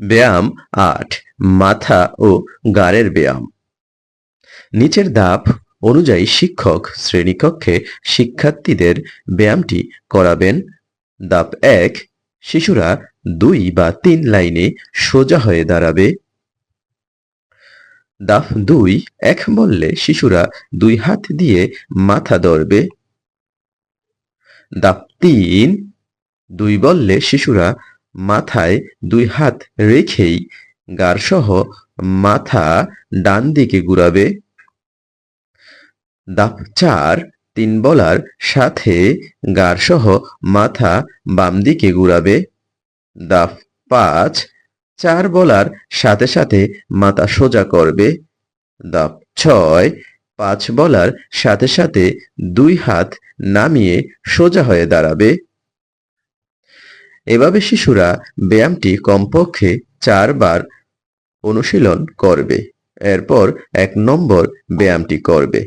ব্যায়াম ৮ মাথা ও ঘাড়ের ব্যায়াম। নিচের ধাপ অনুযায়ী শিক্ষক শ্রেণীকক্ষে শিক্ষার্থীদের ব্যায়ামটি করাবেন। ধাপ ১ শিশুরা ২ বা ৩ লাইনে সোজা হয়ে দাঁড়াবে। ধাপ ২ ১ বললে শিশুরা ২ হাত দিয়ে মাথা ধরবে। ধাপ ৩ ২ বললে শিশুরা মাথায় ২ হাত রেখেই ঘাড়সহ মাথা ডান দিকে ঘুরাবে। ধাপ ৪ ৩ বলার সাথে ঘাড়সহ মাথা বাম দিকে ঘুরাবে। ধাপ ৫ ৪ বলার সাথে সাথে মাথা সোজা করবে। ধাপ ৬ ৫ বলার সাথে সাথে ২ হাত নামিয়ে সোজা হয়ে দাঁড়াবে। এভাবে শিশুরা ব্যায়ামটি কমপক্ষে ৪ বার অনুশীলন করবে। এরপর ১ নম্বর ব্যায়ামটি করবে।